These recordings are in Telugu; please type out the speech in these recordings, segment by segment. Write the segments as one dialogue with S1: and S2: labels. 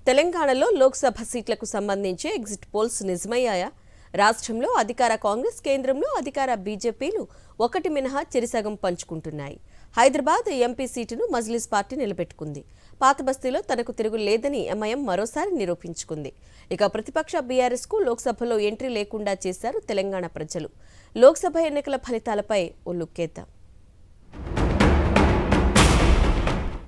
S1: తెలంగాణలో లోక్సభ సీట్లకు సంబంధించి ఎగ్జిట్ పోల్స్ నిజమయ్యాయా? రాష్ట్రంలో అధికార కాంగ్రెస్, కేంద్రంలో అధికార బీజేపీలు ఒకటి మినహా చెరిసగం పంచుకుంటున్నాయి. హైదరాబాద్ ఎంపీ సీటును మజ్లిస్ పార్టీ నిలబెట్టుకుంది. పాత బస్తీలో తనకు తిరుగు లేదని ఎంఐఎం మరోసారి నిరూపించుకుంది. ఇక ప్రతిపక్ష బీఆర్ఎస్కు లోక్సభలో ఎంట్రీ లేకుండా చేశారు తెలంగాణ ప్రజలు. లోక్సభ ఎన్నికల ఫలితాలపై ఓ లుక్కేద్దాం.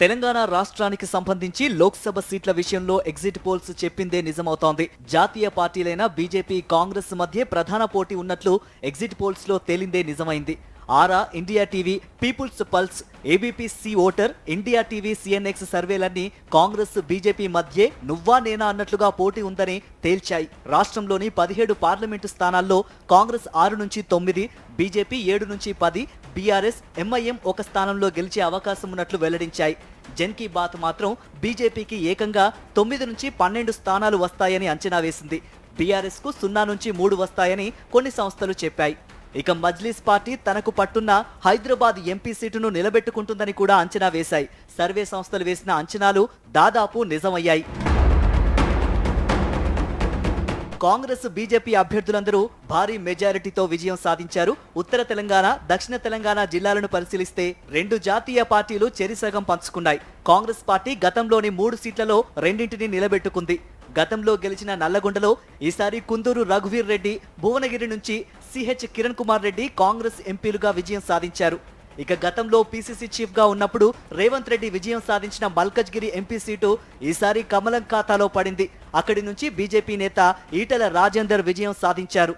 S2: తెలంగాణ రాష్ట్రానికి సంబంధించి లోక్సభ సీట్ల విషయంలో ఎగ్జిట్ పోల్స్ చెప్పిందే నిజమవుతోంది. జాతీయ పార్టీలైన బీజేపీ, కాంగ్రెస్ మధ్య ప్రధాన పోటీ ఉన్నట్లు ఎగ్జిట్ పోల్స్ లో తేలిందే నిజమైంది. Aaraa, India TV, People's Pulse, ABP Voter, India TV, CNX సర్వేలన్నీ కాంగ్రెస్, బీజేపీ మధ్యే నువ్వా నేనా అన్నట్లుగా పోటీ ఉందని తేల్చాయి. రాష్ట్రంలోని 17 పార్లమెంటు స్థానాల్లో కాంగ్రెస్ 6 నుంచి 9, బీజేపీ 7 నుంచి 10, బీఆర్ఎస్, ఎంఐఎం ఒక స్థానంలో గెలిచే అవకాశం ఉన్నట్లు వెల్లడించాయి. జన్ కీ బాత్ మాత్రం బీజేపీకి ఏకంగా 9 నుంచి 12 స్థానాలు వస్తాయని అంచనా వేసింది. బీఆర్ఎస్ కు 0 నుంచి 3 వస్తాయని కొన్ని సంస్థలు చెప్పాయి. ఇక మజ్లిస్ పార్టీ తనకు పట్టున్న హైదరాబాద్ ఎంపీ సీటును నిలబెట్టుకుంటుందని కూడా అంచనా వేశాయి. సర్వే సంస్థలు వేసిన అంచనాలు దాదాపు నిజమయ్యాయి. కాంగ్రెస్, బీజేపీ అభ్యర్థులందరూ భారీ మెజారిటీతో విజయం సాధించారు. ఉత్తర తెలంగాణ, దక్షిణ తెలంగాణ జిల్లాలను పరిశీలిస్తే 2 జాతీయ పార్టీలు చెరిసగం పంచుకున్నాయి. కాంగ్రెస్ పార్టీ గతంలోని 3 సీట్లలో 2ంటిని నిలబెట్టుకుంది. గతంలో గెలిచిన నల్లగొండలో ఈసారి కుందూరు రఘువీర్ రెడ్డి, భువనగిరి నుంచి సిహెచ్ కిరణ్ కుమార్ రెడ్డి కాంగ్రెస్ ఎంపీలుగా విజయం సాధించారు. ఇక గతంలో పీసీసీ చీఫ్ గా ఉన్నప్పుడు రేవంత్ రెడ్డి విజయం సాధించిన మల్కజ్గిరి ఎంపీ సీటు ఈసారి కమలం ఖాతాలో పడింది. అక్కడి నుంచి బీజేపీ నేత ఈటెల రాజేందర్ విజయం సాధించారు.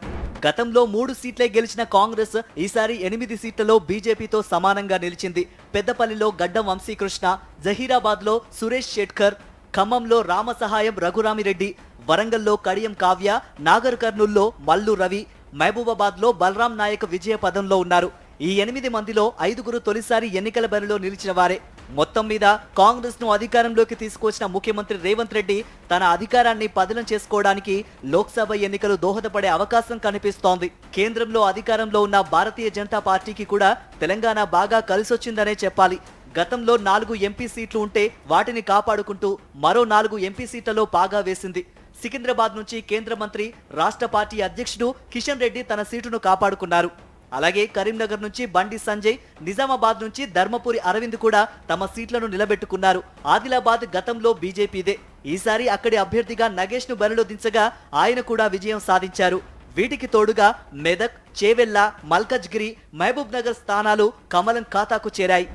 S2: గతంలో 3 సీట్లే గెలిచిన కాంగ్రెస్ ఈసారి 8 సీట్లలో బీజేపీతో సమానంగా నిలిచింది. పెద్దపల్లిలో గడ్డం వంశీకృష్ణ, జహీరాబాద్లో సురేష్ షెట్కర్, ఖమ్మంలో రామసహాయం రఘురామిరెడ్డి, వరంగల్లో కడియం కావ్య, నాగర్ కర్నూల్లో మల్లు రవి, మహబూబాబాద్లో బలరాం నాయక్ విజయ పదంలో ఉన్నారు. ఈ 8 మందిలో 5గురు తొలిసారి ఎన్నికల బరిలో నిలిచిన వారే. మొత్తం మీద కాంగ్రెస్ ను అధికారంలోకి తీసుకొచ్చిన ముఖ్యమంత్రి రేవంత్ రెడ్డి తన అధికారాన్ని పదిలం చేసుకోవడానికి లోక్సభ ఎన్నికలు దోహదపడే అవకాశం కనిపిస్తోంది. కేంద్రంలో అధికారంలో ఉన్న భారతీయ జనతా పార్టీకి కూడా తెలంగాణ బాగా కలిసొచ్చిందనే చెప్పాలి. గతంలో 4 ఎంపీ సీట్లు ఉంటే వాటిని కాపాడుకుంటూ మరో 4 ఎంపీ సీట్లలో పాగా వేసింది. సికింద్రాబాద్ నుంచి కేంద్ర మంత్రి, రాష్ట్ర పార్టీ అధ్యక్షుడు కిషన్ రెడ్డి తన సీటును కాపాడుకున్నారు. అలాగే కరీంనగర్ నుంచి బండి సంజయ్, నిజామాబాద్ నుంచి ధర్మపురి అరవింద్ కూడా తమ సీట్లను నిలబెట్టుకున్నారు. ఆదిలాబాద్ గతంలో బీజేపీదే. ఈసారి అక్కడి అభ్యర్థిగా నగేష్ ను బరిలో దించగా ఆయన కూడా విజయం సాధించారు. వీటికి తోడుగా మెదక్, చేవెళ్ల, మల్కజ్గిరి, మహబూబ్ నగర్ స్థానాలు కమలం ఖాతాకు చేరాయి.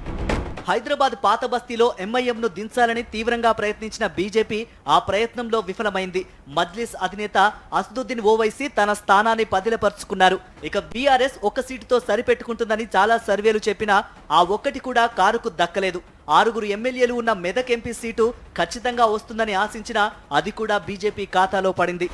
S2: హైదరాబాద్ పాత బస్తీలో ఎంఐఎంను దించాలని తీవ్రంగా ప్రయత్నించిన బీజేపీ ఆ ప్రయత్నంలో విఫలమైంది. మజ్లిస్ అధినేత అసదుద్దీన్ ఓవైసీ తన స్థానాన్ని పదిలపరుచుకున్నారు. ఇక బీఆర్ఎస్ 1 సీటుతో సరిపెట్టుకుంటుందని చాలా సర్వేలు చెప్పినా ఆ ఒక్కటి కూడా కారుకు దక్కలేదు. 6గురు ఎమ్మెల్యేలు ఉన్న మెదక్ ఎంపీ సీటు ఖచ్చితంగా వస్తుందని ఆశించినా అది కూడా బీజేపీ ఖాతాలో పడింది.